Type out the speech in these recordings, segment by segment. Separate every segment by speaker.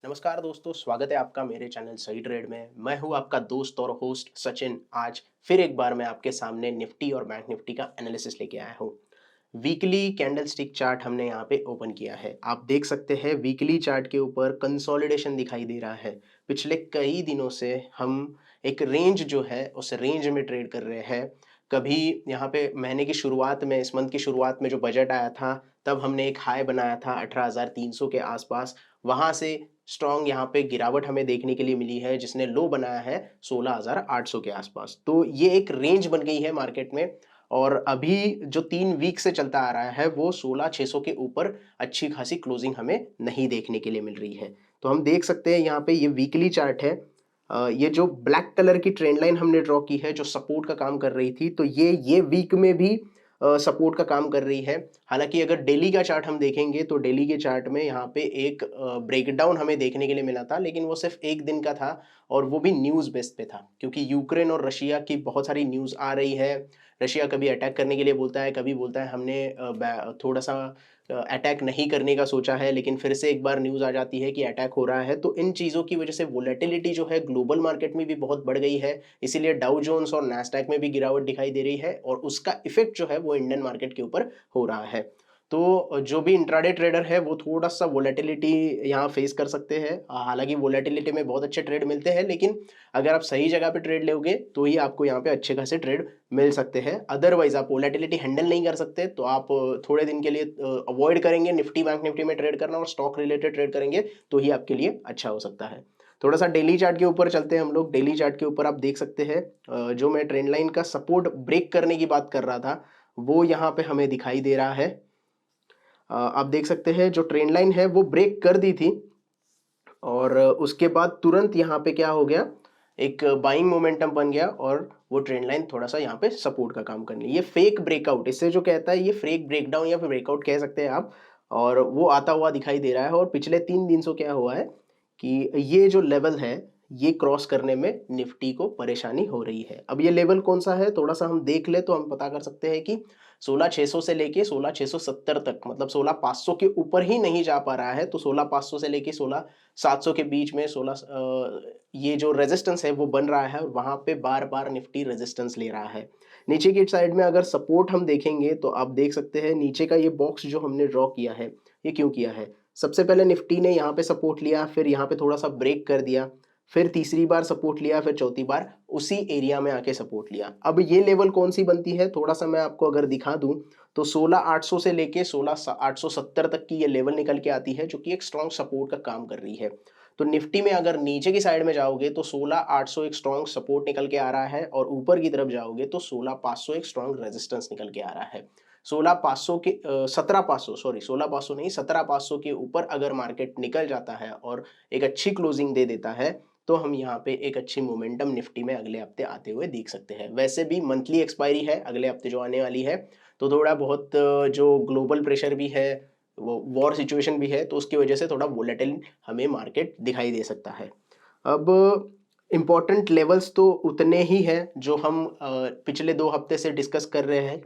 Speaker 1: नमस्कार दोस्तों, स्वागत है आपका मेरे चैनल सही ट्रेड में। मैं हूं आपका दोस्त और होस्ट सचिन। आज फिर एक बार मैं आपके सामने निफ्टी और बैंक निफ्टी का एनालिसिस लेके आया हूं। वीकली कैंडलस्टिक चार्ट हमने यहां पे ओपन किया है। आप देख सकते हैं वीकली चार्ट के ऊपर कंसोलिडेशन दिखाई दे रहा है। पिछले कई दिनों से हम एक रेंज जो है उस रेंज में ट्रेड कर रहे हैं। कभी यहाँ पे महीने की शुरुआत में, इस मंथ की शुरुआत में जो बजट आया था, तब हमने एक हाई बनाया था 18,300 के आसपास। वहां से स्ट्रॉन्ग यहाँ पे गिरावट हमें देखने के लिए मिली है, जिसने लो बनाया है 16,800 के आसपास। तो ये एक रेंज बन गई है मार्केट में। और अभी जो 3 वीक से चलता आ रहा है वो 16,600 के ऊपर अच्छी खासी क्लोजिंग हमें नहीं देखने के लिए मिल रही है। तो हम देख सकते हैं यहाँ पे ये वीकली चार्ट है। ये जो ब्लैक कलर की ट्रेंड लाइन हमने ड्रॉ की है जो सपोर्ट का काम कर रही थी, तो ये वीक में भी सपोर्ट का काम कर रही है। हालांकि अगर डेली का चार्ट हम देखेंगे तो डेली के चार्ट में यहाँ पे एक ब्रेकडाउन हमें देखने के लिए मिला था, लेकिन वो सिर्फ एक दिन का था और वो भी न्यूज़ बेस पे था, क्योंकि यूक्रेन और रशिया की बहुत सारी न्यूज़ आ रही है। रशिया कभी अटैक करने के लिए बोलता है, कभी बोलता है हमने थोड़ा सा अटैक नहीं करने का सोचा है, लेकिन फिर से एक बार न्यूज़ आ जाती है कि अटैक हो रहा है। तो इन चीज़ों की वजह से वोलेटिलिटी जो है ग्लोबल मार्केट में भी बहुत बढ़ गई है। इसीलिए डाउ जोन्स और नैस्डैक में भी गिरावट दिखाई दे रही है और उसका इफेक्ट जो है वो इंडियन मार्केट के ऊपर हो रहा है। तो जो भी इंट्राडे ट्रेडर है वो थोड़ा-सा वोलेटिलिटी यहाँ फेस कर सकते हैं। हालाँकि वोलेटिलिटी में बहुत अच्छे ट्रेड मिलते हैं, लेकिन अगर आप सही जगह पे ट्रेड लोगे तो ही आपको यहाँ पे अच्छे खासे ट्रेड मिल सकते हैं। अदरवाइज़ आप वोलेटिलिटी हैंडल नहीं कर सकते तो आप थोड़े दिन के लिए अवॉइड करेंगे निफ्टी, बैंक निफ्टी में ट्रेड करना और स्टॉक रिलेटेड ट्रेड करेंगे तो ही आपके लिए अच्छा हो सकता है। थोड़ा-सा डेली चार्ट के ऊपर चलते हैं हम लोग। डेली चार्ट के ऊपर आप देख सकते हैं जो मैं ट्रेंड लाइन का सपोर्ट ब्रेक करने की बात कर रहा था, वो यहाँ पे हमें दिखाई दे रहा है। आप देख सकते हैं जो ट्रेंड लाइन है वो ब्रेक कर दी थी और उसके बाद तुरंत यहाँ पे क्या हो गया, एक बाइंग मोमेंटम बन गया और वो ट्रेंड लाइन थोड़ा-सा यहाँ पे सपोर्ट का काम करने, ये फेक ब्रेकआउट, इससे जो कहता है ये फेक ब्रेकडाउन या फिर ब्रेकआउट कह सकते हैं आप। और वो आता हुआ दिखाई दे रहा है और पिछले 3 दिन से क्या हुआ है कि ये जो लेवल है, ये क्रॉस करने में निफ्टी को परेशानी हो रही है। अब ये लेवल कौन-सा है थोड़ा-सा हम देख लें तो हम पता कर सकते हैं कि 16,600 से लेके 16,670 तक, मतलब 16,500 के ऊपर ही नहीं जा पा रहा है। तो 16,500 से लेके 16,700 के बीच में ये जो रेजिस्टेंस है वो बन रहा है और वहाँ पे बार-बार निफ्टी रेजिस्टेंस ले रहा है। नीचे की साइड में अगर सपोर्ट हम देखेंगे तो आप देख सकते हैं नीचे का ये बॉक्स जो हमने ड्रॉ किया है, ये क्यों किया है? सबसे पहले निफ्टी ने यहाँ पे सपोर्ट लिया, फिर यहाँ पे थोड़ा-सा ब्रेक कर दिया, फिर तीसरी बार सपोर्ट लिया, फिर चौथी बार उसी एरिया में आके सपोर्ट लिया। अब ये लेवल कौन-सी बनती है, थोड़ा-सा मैं आपको अगर दिखा दूँ, तो 16,800 से लेके 16,870 तक की ये लेवल निकल के आती है, जो कि एक स्ट्रॉन्ग सपोर्ट का काम कर रही है। तो निफ्टी में अगर नीचे की साइड में जाओगे तो 16,800 एक स्ट्रॉन्ग सपोर्ट निकल के आ रहा है और ऊपर की तरफ जाओगे तो 16,500 एक स्ट्रॉन्ग रेजिस्टेंस निकल के आ रहा है। 16,500 के 17,500, सॉरी 16,500 नहीं, 17,500 के ऊपर अगर मार्केट निकल जाता है और एक अच्छी क्लोजिंग दे देता है, तो हम यहाँ पे एक अच्छी मोमेंटम निफ्टी में अगले हफ्ते आते हुए देख सकते हैं। वैसे भी मंथली एक्सपायरी है अगले हफ्ते जो आने वाली है, तो थोड़ा बहुत जो ग्लोबल प्रेशर भी है, वो वॉर सिचुएशन भी है, तो उसकी वजह से थोड़ा वोलेटिल हमें मार्केट दिखाई दे सकता है। अब इम्पोर्टेंट लेवल्स तो उतने ही हैं जो हम पिछले 2 हफ्ते से डिस्कस कर रहे हैं।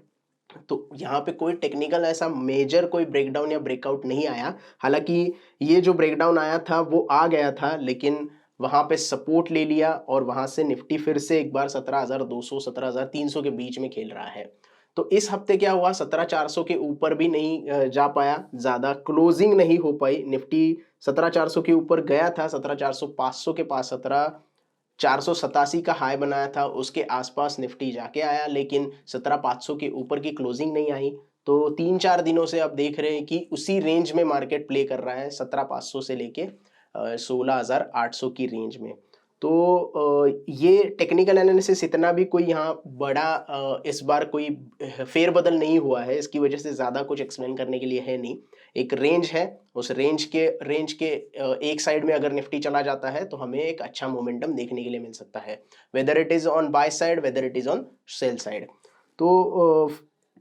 Speaker 1: तो यहाँ पे कोई टेक्निकल ऐसा मेजर कोई ब्रेकडाउन या ब्रेकआउट नहीं आया। हालाँकि ये जो ब्रेकडाउन आया था वो आ गया था, लेकिन वहाँ पे सपोर्ट ले लिया और वहाँ से निफ्टी फिर से एक बार 17,200 17,300 के बीच में खेल रहा है। तो इस हफ्ते क्या हुआ, 17,400 के ऊपर भी नहीं जा पाया, ज़्यादा क्लोजिंग नहीं हो पाई। निफ्टी 17,400 के ऊपर गया था, 17,400 500 के पास 17,487 का हाई बनाया था, उसके आसपास निफ्टी जाके आया, लेकिन 17,500 के ऊपर की क्लोजिंग नहीं आई। तो 3-4 दिनों से आप देख रहे हैं कि उसी रेंज में मार्केट प्ले कर रहा है, 17,500 से लेके 16,800 की रेंज में। तो ये टेक्निकल एनालिसिस इतना भी कोई यहाँ बड़ा इस बार कोई फेरबदल नहीं हुआ है, इसकी वजह से ज़्यादा कुछ एक्सप्लेन करने के लिए है नहीं। एक रेंज है, उस रेंज के एक साइड में अगर निफ्टी चला जाता है तो हमें एक अच्छा मोमेंटम देखने के लिए मिल सकता है, whether it is on by side, whether it is on sell side. तो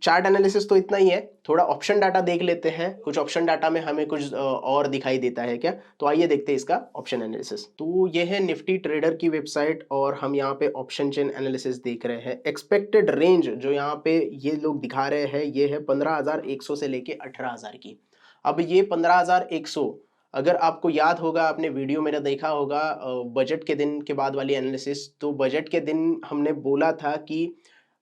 Speaker 1: चार्ट एनालिसिस तो इतना ही है। थोड़ा ऑप्शन डाटा देख लेते हैं, कुछ ऑप्शन डाटा में हमें कुछ और दिखाई देता है क्या? तो आइए देखते हैं इसका ऑप्शन एनालिसिस। तो ये है निफ्टी ट्रेडर की वेबसाइट और हम यहाँ पे ऑप्शन चेन एनालिसिस देख रहे हैं। एक्सपेक्टेड रेंज जो यहाँ पे ये लोग दिखा रहे हैं, ये है 15,100 से लेके 18,000 की। अब ये 15,100, अगर आपको याद होगा, आपने वीडियो मेरा देखा होगा बजट के दिन के बाद वाली एनालिसिस, तो बजट के दिन हमने बोला था कि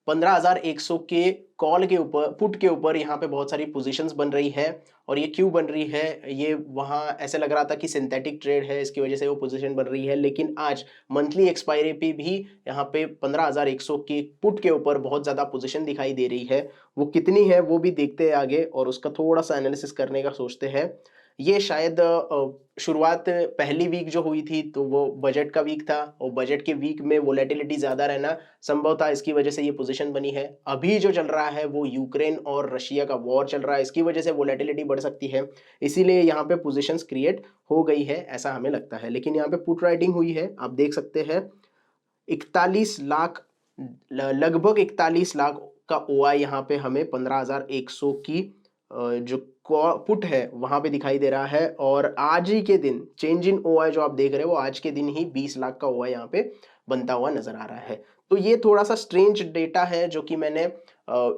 Speaker 1: 15,100 के कॉल के ऊपर, पुट के ऊपर यहाँ पे बहुत सारी पोजीशंस बन रही है। और ये क्यों बन रही है, ये वहाँ ऐसे लग रहा था कि सिंथेटिक ट्रेड है, इसकी वजह से वो पोजीशन बन रही है। लेकिन आज मंथली एक्सपायरी पे भी यहाँ पे 15,100 के पुट के ऊपर बहुत ज़्यादा पोजीशन दिखाई दे रही है। वो कितनी है वो भी देखते हैं आगे, और उसका थोड़ा सा एनालिसिस करने का सोचते हैं। ये शायद शुरुआत पहली वीक जो हुई थी तो वो बजट का वीक था, और बजट के वीक में वोलेटिलिटी ज़्यादा रहना संभव था, इसकी वजह से ये पोजीशन बनी है। अभी जो चल रहा है वो यूक्रेन और रशिया का वॉर चल रहा है, इसकी वजह से वोलेटिलिटी बढ़ सकती है, इसीलिए यहाँ पे पोजीशंस क्रिएट हो गई है, ऐसा हमें लगता है। लेकिन यहाँ पे पुट राइटिंग हुई है, आप देख सकते हैं 41 लाख, लगभग 41 लाख का ओआई यहाँ पे हमें 15,100 की जो पुट है वहां पे दिखाई दे रहा है। और आज ही के दिन चेंज इन ओआई जो आप देख रहे हो, वो आज के दिन ही 20 लाख का ओआई यहाँ पे बनता हुआ नजर आ रहा है। तो ये थोड़ा सा स्ट्रेंज डेटा है, जो कि मैंने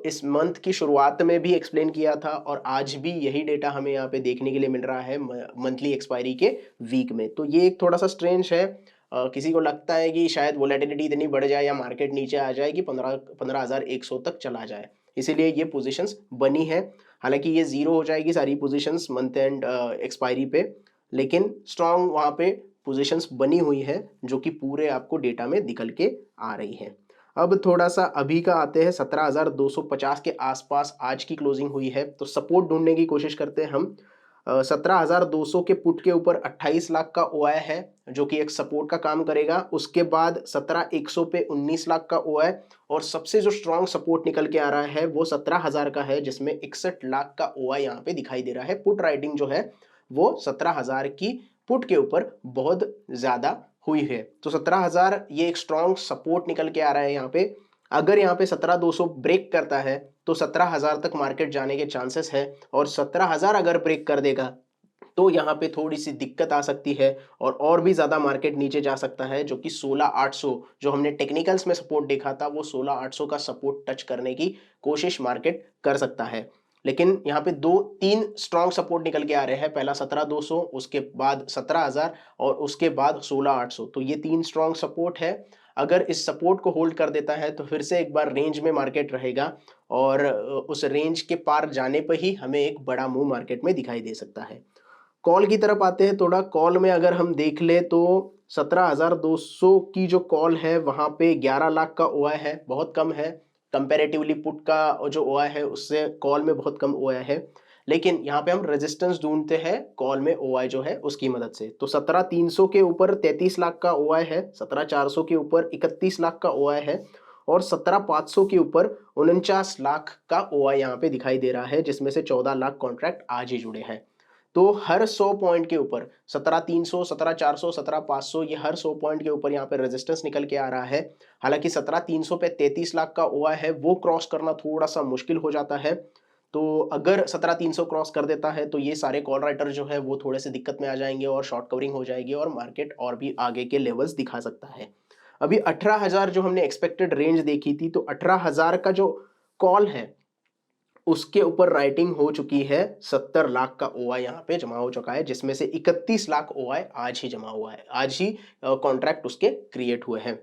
Speaker 1: इस मंथ की शुरुआत में भी एक्सप्लेन किया था, और आज भी यही डेटा हमें यहाँ पे देखने के लिए मिल रहा है मंथली एक्सपायरी के वीक में। तो ये एक थोड़ा सा स्ट्रेंज है। किसी को लगता है कि शायद वोलेटिलिटी इतनी बढ़ जाए या मार्केट नीचे आ जाए कि 15,100 तक चला जाए, इसीलिए ये पोजीशंस बनी है। हालांकि ये जीरो हो जाएगी सारी पोजीशंस मंथ एंड एक्सपायरी पे, लेकिन स्ट्रॉन्ग वहाँ पे पोजीशंस बनी हुई है, जो कि पूरे आपको डेटा में निकल के आ रही है। अब थोड़ा सा अभी का आते हैं, 17,250 के आसपास आज की क्लोजिंग हुई है, तो सपोर्ट ढूंढने की कोशिश करते हैं हम। 17,200 के पुट के ऊपर 28 लाख का ओआई है, जो कि एक सपोर्ट का काम करेगा। उसके बाद 17,100 पे 19 लाख का ओआई, और सबसे जो स्ट्रॉन्ग सपोर्ट निकल के आ रहा है वो 17,000 का है, जिसमें 61 लाख का ओआई यहाँ पे दिखाई दे रहा है। पुट राइटिंग जो है वो 17,000 की पुट के ऊपर बहुत ज्यादा हुई है, तो 17,000 ये एक स्ट्रॉन्ग सपोर्ट निकल के आ रहा है यहाँ पे। अगर यहाँ पे 17,200 ब्रेक करता है तो 17,000 तक मार्केट जाने के चांसेस है, और 17,000 अगर ब्रेक कर देगा तो यहाँ पे थोड़ी सी दिक्कत आ सकती है, और भी ज्यादा मार्केट नीचे जा सकता है, जो कि 16,800 जो हमने टेक्निकल्स में सपोर्ट देखा था, वो 16,800 का सपोर्ट टच करने की कोशिश मार्केट कर सकता है। लेकिन यहाँ पे दो तीन स्ट्रॉन्ग सपोर्ट निकल के आ रहे हैं, पहला 17,200, उसके बाद 17,000, और उसके बाद 16,800, तो ये तीन स्ट्रॉन्ग सपोर्ट है। अगर इस सपोर्ट को होल्ड कर देता है तो फिर से एक बार रेंज में मार्केट रहेगा, और उस रेंज के पार जाने पर ही हमें एक बड़ा मूव मार्केट में दिखाई दे सकता है। कॉल की तरफ आते हैं थोड़ा। कॉल में अगर हम देख ले तो 17,200 की जो कॉल है वहां पे 11 लाख का ओआई है, बहुत कम है कंपैरेटिवली। पुट का जो ओआई है उससे कॉल में बहुत कम ओआई है। लेकिन यहाँ पे हम रेजिस्टेंस ढूंढते हैं कॉल में ओआई जो है उसकी मदद से। तो 17,300 के ऊपर 33 लाख का ओआई है, 17,400 के ऊपर 31 लाख का ओआई है, और 17,500 के ऊपर 49 लाख का ओआई यहाँ पे दिखाई दे रहा है, जिसमें से 14 लाख कॉन्ट्रैक्ट आज ही जुड़े हैं। तो हर 100 पॉइंट के ऊपर 17,300, 17,400, 17,500, ये हर 100 पॉइंट के ऊपर यहाँ पे रेजिस्टेंस निकल के आ रहा है। हालांकि 17,300 पे 33 लाख का ओआई है, वो क्रॉस करना थोड़ा सा मुश्किल हो जाता है। तो अगर 17,300 क्रॉस कर देता है तो ये सारे कॉल राइटर जो है वो थोड़े से दिक्कत में आ जाएंगे, और शॉर्ट कवरिंग हो जाएगी, और मार्केट और भी आगे के लेवल्स दिखा सकता है। अभी 18,000 जो हमने एक्सपेक्टेड रेंज देखी थी, तो 18,000 का जो कॉल है उसके ऊपर राइटिंग हो चुकी है। 70 लाख का ओआई यहाँ पे जमा हो चुका है, जिसमें से 31 लाख ओआई आज ही जमा हुआ है, आज ही कॉन्ट्रैक्ट उसके क्रिएट हुए हैं।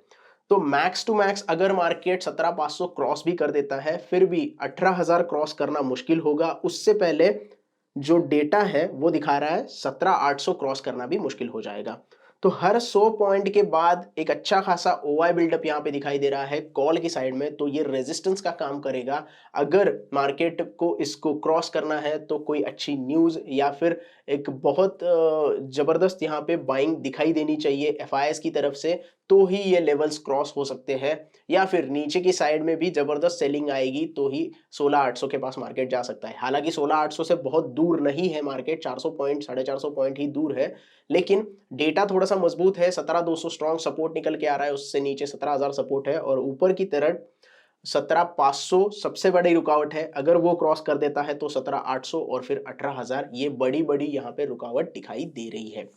Speaker 1: तो मैक्स टू मैक्स अगर मार्केट 17,500 क्रॉस भी कर देता है, फिर भी 18,000 क्रॉस करना मुश्किल होगा। उससे पहले जो डेटा है वो दिखा रहा है 17,800 क्रॉस करना भी मुश्किल हो जाएगा। तो हर 100 पॉइंट के बाद एक अच्छा खासा ओआई बिल्डअप यहाँ पे दिखाई दे रहा है कॉल की साइड में, तो ये रेजिस्टेंस का काम करेगा। अगर मार्केट को इसको क्रॉस करना है तो कोई अच्छी न्यूज या फिर एक बहुत जबरदस्त यहाँ पे बाइंग दिखाई देनी चाहिए एफआईएस की तरफ से, तो ही ये लेवल्स क्रॉस हो सकते हैं। या फिर नीचे की साइड में भी जबरदस्त सेलिंग आएगी तो ही 16,800 के पास मार्केट जा सकता है। हालांकि 16,800 से बहुत दूर नहीं है मार्केट, 400 पॉइंट 450 पॉइंट ही दूर है, लेकिन डेटा थोड़ा सा मजबूत है। 17,200 स्ट्रॉन्ग सपोर्ट निकल के आ रहा है, उससे नीचे 17,000 सपोर्ट है, और ऊपर की तरफ 17,500 सबसे बड़ी रुकावट है। अगर वो क्रॉस कर देता है तो 17,800 और फिर 18,000, ये बड़ी बड़ी यहाँ पे रुकावट दिखाई दे रही है।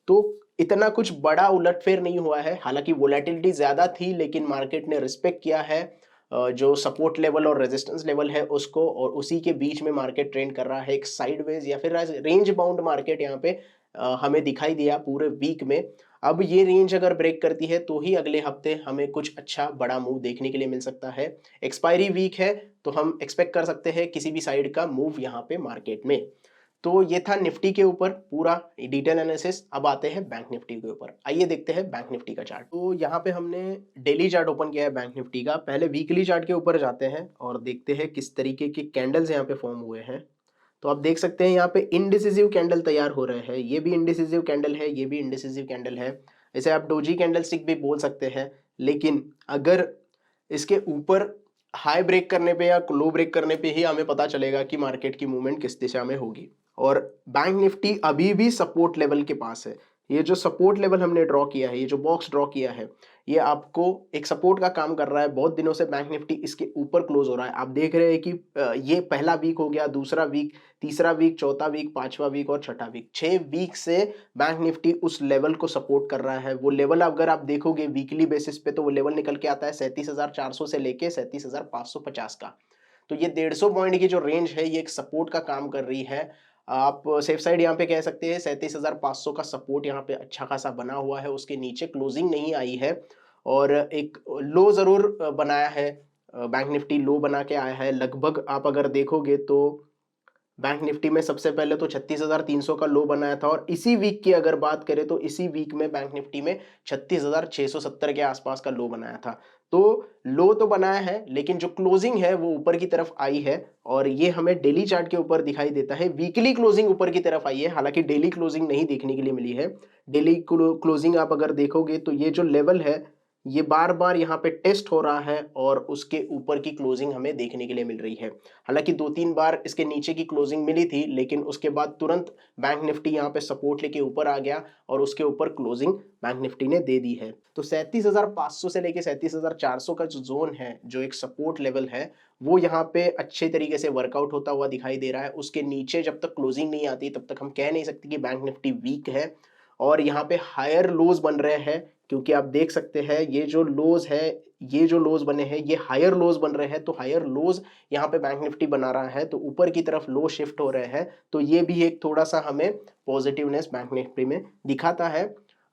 Speaker 1: तो इतना कुछ बड़ा उलटफेर नहीं हुआ है। हालांकि वोलेटिलिटी ज्यादा थी, लेकिन मार्केट ने रिस्पेक्ट किया है जो सपोर्ट लेवल और रेजिस्टेंस लेवल है उसको, और उसी के बीच में मार्केट ट्रेंड कर रहा है, एक साइडवेज या फिर रेंज बाउंड मार्केट यहाँ पे हमें दिखाई दिया पूरे वीक में। अब ये रेंज अगर ब्रेक करती है तो ही अगले हफ्ते हमें कुछ अच्छा बड़ा मूव देखने के लिए मिल सकता है। एक्सपायरी वीक है तो हम एक्सपेक्ट कर सकते हैं किसी भी साइड का मूव यहाँ पे मार्केट में। तो ये था निफ्टी के ऊपर पूरा डिटेल एनालिसिस। अब आते हैं बैंक निफ्टी के ऊपर। आइए देखते हैं बैंक निफ्टी का चार्ट। तो यहाँ पे हमने डेली चार्ट ओपन किया है बैंक निफ्टी का। पहले वीकली चार्ट के ऊपर जाते हैं और देखते हैं किस तरीके के कैंडल्स यहाँ पे फॉर्म हुए हैं। तो आप देख सकते हैं यहाँ पे इनडिसिसिव कैंडल तैयार हो रहे हैं। ये भी इनडिसिसिव कैंडल है, ये भी इनडिसिसिव कैंडल है। इसे आप डोजी कैंडल स्टिक भी बोल सकते हैं। लेकिन अगर इसके ऊपर हाई ब्रेक करने पे या लो ब्रेक करने पे ही हमें पता चलेगा कि मार्केट की मूवमेंट किस दिशा में होगी। और बैंक निफ्टी अभी भी सपोर्ट लेवल के पास है। ये जो सपोर्ट लेवल हमने ड्रॉ किया है, ये जो बॉक्स ड्रॉ किया है, ये आपको एक सपोर्ट का काम कर रहा है। बहुत दिनों से बैंक निफ्टी इसके ऊपर क्लोज हो रहा है। आप देख रहे हैं कि ये पहला वीक हो गया, दूसरा वीक, तीसरा वीक, चौथा वीक, पांचवा वीक और छठा वीक। 6 वीक से बैंक निफ्टी उस लेवल को सपोर्ट कर रहा है। वो लेवल अगर आप देखोगे वीकली बेसिस पे तो वो लेवल निकल के आता है 37,400 से लेके 37,550 का। तो ये 150 पॉइंट की जो रेंज है ये एक सपोर्ट का काम कर रही है। आप सेफ साइड यहाँ पे कह सकते हैं 37,500 का सपोर्ट यहाँ पे अच्छा खासा बना हुआ है। उसके नीचे क्लोजिंग नहीं आई है और एक लो जरूर बनाया है। बैंक निफ्टी लो बना के आया है लगभग। आप अगर देखोगे तो बैंक निफ्टी में सबसे पहले तो 36,300 का लो बनाया था और इसी वीक की अगर बात करें तो इसी वीक में बैंक निफ्टी में 36,670 के आसपास का लो बनाया था। तो लो तो बनाया है लेकिन जो क्लोजिंग है वो ऊपर की तरफ आई है और ये हमें डेली चार्ट के ऊपर दिखाई देता है। वीकली क्लोजिंग ऊपर की तरफ आई है, हालांकि डेली क्लोजिंग नहीं देखने के लिए मिली है। डेली क्लोजिंग आप अगर देखोगे तो ये जो लेवल है ये बार बार यहाँ पे टेस्ट हो रहा है और उसके ऊपर की क्लोजिंग हमें देखने के लिए मिल रही है। हालांकि 2-3 बार इसके नीचे की क्लोजिंग मिली थी लेकिन उसके बाद तुरंत बैंक निफ्टी यहाँ पे सपोर्ट लेके ऊपर आ गया और उसके ऊपर क्लोजिंग बैंक निफ्टी ने दे दी है। तो 37,500 से लेके 37,400 का जो जोन है, जो एक सपोर्ट लेवल है, वो यहाँ पे अच्छे तरीके से वर्कआउट होता हुआ दिखाई दे रहा है। उसके नीचे जब तक क्लोजिंग नहीं आती तब तक हम कह नहीं सकते कि बैंक निफ्टी वीक है। और यहाँ पे हायर लोज बन रहे हैं क्योंकि आप देख सकते हैं ये जो लोज है, ये जो लोज बने हैं ये हायर लोज बन रहे हैं। तो हायर लोज यहाँ पे बैंक निफ्टी बना रहा है तो ऊपर की तरफ लो शिफ्ट हो रहे हैं। तो ये भी एक थोड़ा सा हमें पॉजिटिवनेस बैंक निफ्टी में दिखाता है।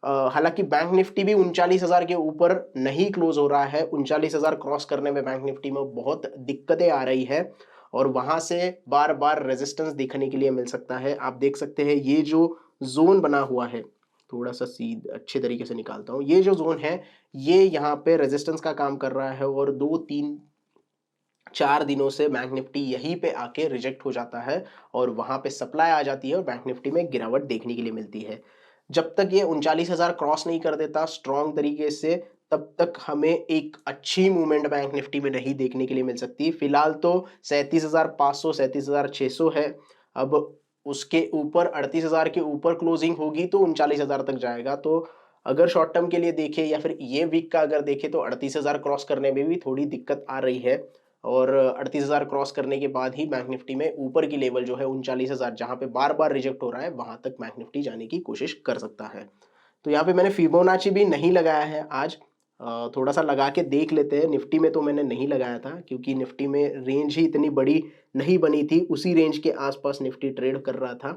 Speaker 1: हालांकि बैंक निफ्टी भी 39,000 के ऊपर नहीं क्लोज हो रहा है। 39,000 क्रॉस करने में बैंक निफ्टी में बहुत दिक्कतें आ रही है और वहां से बार बार रेजिस्टेंस देखने के लिए मिल सकता है। आप देख सकते हैं ये जो जोन बना हुआ है, थोड़ा सा सीध अच्छे तरीके से निकालता हूँ, ये जो जोन है ये यहाँ पे रेजिस्टेंस का काम कर रहा है और 2-3-4 दिनों से बैंक निफ्टी यहीं पे आके रिजेक्ट हो जाता है और वहां पे सप्लाई आ जाती है और बैंक निफ्टी में गिरावट देखने के लिए मिलती है। जब तक ये 39,000 क्रॉस नहीं कर देता स्ट्रॉन्ग तरीके से तब तक हमें एक अच्छी मूवमेंट बैंक निफ्टी में नहीं देखने के लिए मिल सकती। फिलहाल तो 37,500 37,600 है। अब उसके ऊपर 38,000 के ऊपर क्लोजिंग होगी तो 39,000 तक जाएगा। तो अगर शॉर्ट टर्म के लिए देखें या फिर ये वीक का अगर देखें तो 38,000 क्रॉस करने में भी थोड़ी दिक्कत आ रही है और 38,000 क्रॉस करने के बाद ही बैंक निफ्टी में ऊपर की लेवल जो है 39,000 जहां पे बार बार रिजेक्ट हो रहा है वहां तक बैंक निफ्टी जाने की कोशिश कर सकता है। तो यहाँ पे मैंने फिबोनाची भी नहीं लगाया है आज। थोड़ा सा लगा के देख लेते हैं। निफ्टी में तो मैंने नहीं लगाया था क्योंकि निफ्टी में रेंज ही इतनी बड़ी नहीं बनी थी, उसी रेंज के आसपास निफ्टी ट्रेड कर रहा था।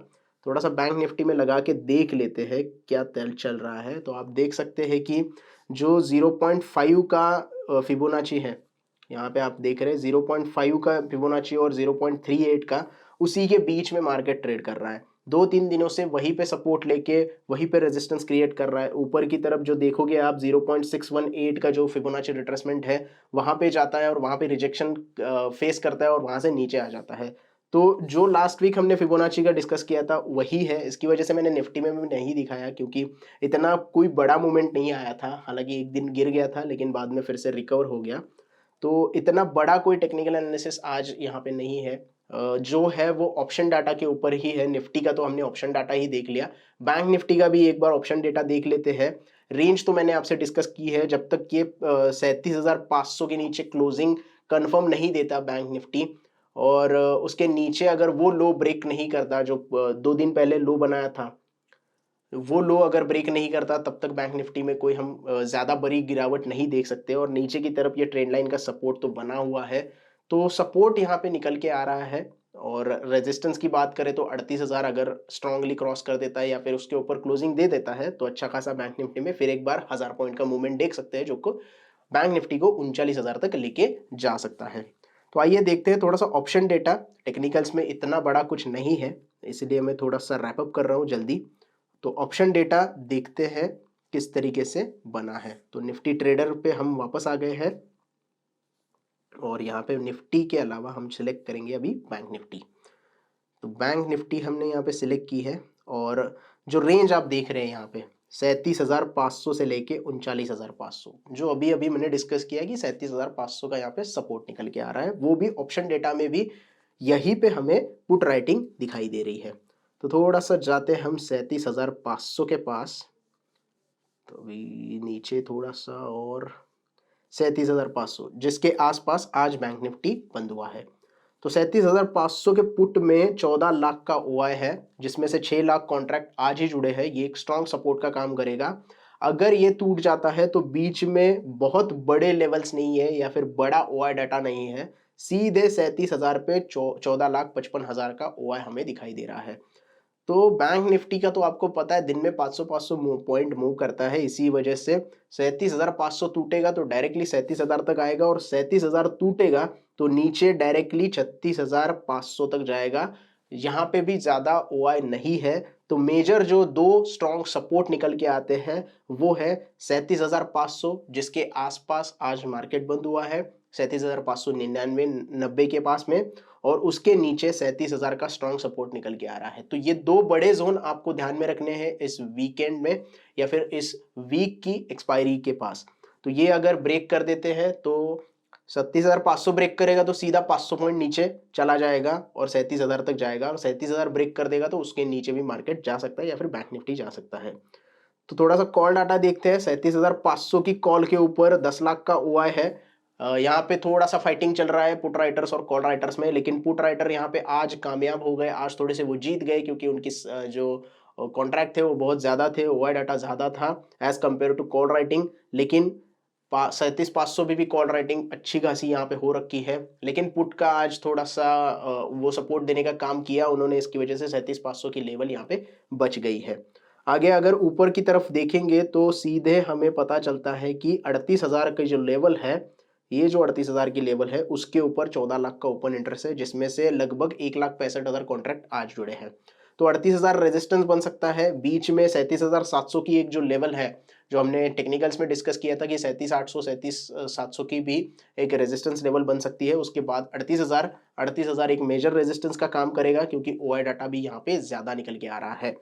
Speaker 1: थोड़ा सा बैंक निफ्टी में लगा के देख लेते हैं क्या तेल चल रहा है। तो आप देख सकते हैं कि जो 0.5 का फिबोनाची है, यहाँ पे आप देख रहे हैं 0.5 का फिबोनाची और 0.38 का, उसी के बीच में मार्केट ट्रेड कर रहा है। 2-3 दिनों से वहीं पे सपोर्ट लेके वहीं पे रेजिस्टेंस क्रिएट कर रहा है। ऊपर की तरफ जो देखोगे आप 0.618 का जो फिबोनाची रिट्रेसमेंट है वहां पे जाता है और वहां पे रिजेक्शन फेस करता है और वहां से नीचे आ जाता है। तो जो लास्ट वीक हमने फिबोनाची का डिस्कस किया था वही है। इसकी वजह से मैंने निफ्टी में भी नहीं दिखाया क्योंकि इतना कोई बड़ा मूवमेंट नहीं आया था। हालांकि एक दिन गिर गया था लेकिन बाद में फिर से रिकवर हो गया। तो इतना बड़ा कोई टेक्निकल एनालिसिस आज यहाँ पे नहीं है। जो है वो ऑप्शन डाटा के ऊपर ही है। निफ्टी का तो हमने ऑप्शन डाटा ही देख लिया, बैंक निफ्टी का भी एक बार ऑप्शन डेटा देख लेते हैं। रेंज तो मैंने आपसे डिस्कस की है। जब तक ये 37,500 के नीचे क्लोजिंग कंफर्म नहीं देता बैंक निफ्टी और उसके नीचे अगर वो लो ब्रेक नहीं करता जो 2 दिन पहले लो बनाया था, वो लो अगर ब्रेक नहीं करता तब तक बैंक निफ्टी में कोई हम ज़्यादा बड़ी गिरावट नहीं देख सकते। और नीचे की तरफ ये ट्रेंड लाइन का सपोर्ट तो बना हुआ है। तो सपोर्ट यहाँ पे निकल के आ रहा है और रेजिस्टेंस की बात करें तो 38,000 अगर स्ट्रांगली क्रॉस कर देता है या फिर उसके ऊपर क्लोजिंग दे देता है तो अच्छा खासा बैंक निफ्टी में फिर एक बार 1000 पॉइंट का मूवमेंट देख सकते हैं, जो को बैंक निफ्टी को 39,000 तक लेके जा सकता है। तो आइए देखते हैं थोड़ा सा ऑप्शन डेटा। टेक्निकल्स में इतना बड़ा कुछ नहीं है, इसलिए मैं थोड़ा सा रैप अप कर रहा हूँ जल्दी। तो ऑप्शन डेटा देखते हैं किस तरीके से बना है। तो निफ्टी ट्रेडर पे हम वापस आ गए हैं और यहाँ पे निफ्टी के अलावा हम सिलेक्ट करेंगे अभी बैंक निफ्टी। तो बैंक निफ्टी हमने यहाँ पे सिलेक्ट की है और जो रेंज आप देख रहे हैं यहाँ पे 37,500 से लेके 39,500, जो अभी अभी मैंने डिस्कस किया कि 37,500 का यहाँ पे सपोर्ट निकल के आ रहा है, वो भी ऑप्शन डेटा में भी यहीं पे हमें पुट राइटिंग दिखाई दे रही है। तो थोड़ा सा जाते हैं हम 37,500 के पास। तो अभी नीचे थोड़ा सा और 37,500 जिसके आसपास आज बैंक निफ्टी बंद हुआ है। तो 37,500 के पुट में 14 लाख का ओआई है, जिसमें से 6 लाख कॉन्ट्रैक्ट आज ही जुड़े हैं। ये एक स्ट्रॉन्ग सपोर्ट का काम करेगा। अगर ये टूट जाता है तो बीच में बहुत बड़े लेवल्स नहीं है या फिर बड़ा ओआई डाटा नहीं है, सीधे 37,000 पे 14,55,000 का ओआई हमें दिखाई दे रहा है। तो बैंक निफ्टी का तो आपको पता है दिन में 500-500 पॉइंट मूव करता है, इसी वजह से 37,500 टूटेगा तो डायरेक्टली 37,000 तक आएगा और 37,000 टूटेगा तो नीचे डायरेक्टली 36,500 तक जाएगा। यहाँ पे भी ज्यादा ओआई नहीं है। तो मेजर जो दो स्ट्रॉन्ग सपोर्ट निकल के आते हैं वो है 37,500 जिसके आसपास आज मार्केट बंद हुआ है, 37,599 90 के पास में, और उसके नीचे 37,000 का स्ट्रॉन्ग सपोर्ट निकल के आ रहा है। तो ये दो बड़े जोन आपको ध्यान में रखने हैं इस वीकेंड में या फिर इस वीक की एक्सपायरी के पास। तो ये अगर ब्रेक कर देते हैं तो 37,500 ब्रेक करेगा तो सीधा 500 पॉइंट नीचे चला जाएगा और 37,000 तक जाएगा, और 37,000 ब्रेक कर देगा तो उसके नीचे भी मार्केट जा सकता है या फिर बैंक निफ्टी जा सकता है। तो थोड़ा सा कॉल डाटा देखते हैं। 37,500 की कॉल के ऊपर 10 लाख का ओआई है। यहाँ पे थोड़ा सा फाइटिंग चल रहा है पुट राइटर्स और कॉल राइटर्स में, लेकिन पुट राइटर यहाँ पे आज कामयाब हो गए, आज थोड़े से वो जीत गए क्योंकि उनकी जो कॉन्ट्रैक्ट थे वो बहुत ज्यादा थे, ओआई डाटा ज्यादा था as compare to call writing. लेकिन 37,500 भी कॉल राइटिंग अच्छी खासी यहाँ पे हो रखी है, लेकिन पुट का आज थोड़ा सा वो सपोर्ट देने का काम किया उन्होंने, इसकी वजह से 37,500 की लेवल यहाँ पे बच गई है। आगे अगर ऊपर की तरफ देखेंगे तो सीधे हमें पता चलता है कि 38,000 का जो लेवल है, ये जो 38,000 की लेवल है उसके ऊपर 14 लाख का ओपन इंटरेस्ट है, जिसमें से लगभग 1,65,000 कॉन्ट्रैक्ट आज जुड़े हैं। तो 38,000 रेजिस्टेंस बन सकता है। बीच में 37,700 की एक जो लेवल है, जो हमने टेक्निकल्स में डिस्कस किया था कि 37,800 37,700 की भी एक रेजिस्टेंस लेवल बन सकती है। उसके बाद 38,000 एक मेजर रेजिस्टेंस का काम करेगा क्योंकि ओआई डाटा भी यहाँ पे ज्यादा निकल के आ रहा है।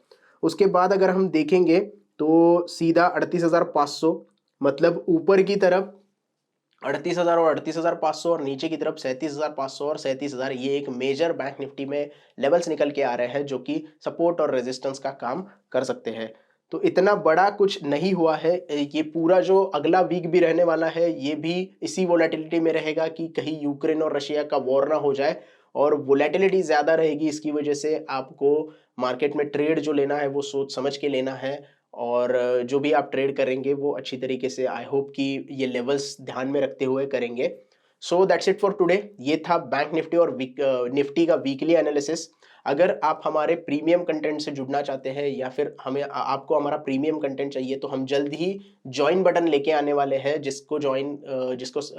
Speaker 1: उसके बाद अगर हम देखेंगे तो सीधा 38,500, मतलब ऊपर की तरफ 38,000 और 38,500 और नीचे की तरफ 37,500 और 37,000, ये एक मेजर बैंक निफ्टी में लेवल्स निकल के आ रहे हैं जो कि सपोर्ट और रेजिस्टेंस का काम कर सकते हैं। तो इतना बड़ा कुछ नहीं हुआ है। ये पूरा जो अगला वीक भी रहने वाला है ये भी इसी वोलेटिलिटी में रहेगा कि कहीं यूक्रेन और रशिया का वॉर ना हो जाए, और वोलेटिलिटी ज्यादा रहेगी। इसकी वजह से आपको मार्केट में ट्रेड जो लेना है वो सोच समझ के लेना है, और जो भी आप ट्रेड करेंगे वो अच्छी तरीके से आई होप कि ये लेवल्स ध्यान में रखते हुए करेंगे। So that's it for today. ये था बैंक निफ्टी और निफ्टी का वीकली एनालिसिस। अगर आप हमारे प्रीमियम कंटेंट से जुड़ना चाहते हैं या फिर आपको हमारा प्रीमियम कंटेंट चाहिए तो हम जल्द ही ज्वाइन बटन लेके आने वाले हैं, जिसको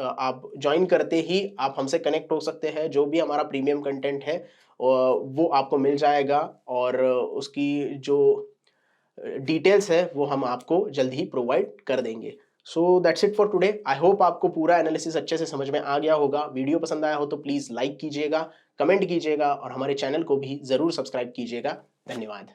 Speaker 1: आप ज्वाइन करते ही आप हमसे कनेक्ट हो सकते हैं। जो भी हमारा प्रीमियम कंटेंट है वो आपको मिल जाएगा, और उसकी जो डिटेल्स है वो हम आपको जल्द ही प्रोवाइड कर देंगे। So that's it for today. I hope आपको पूरा एनालिसिस अच्छे से समझ में आ गया होगा। वीडियो पसंद आया हो तो प्लीज लाइक कीजिएगा, कमेंट कीजिएगा और हमारे चैनल को भी जरूर सब्सक्राइब कीजिएगा। धन्यवाद।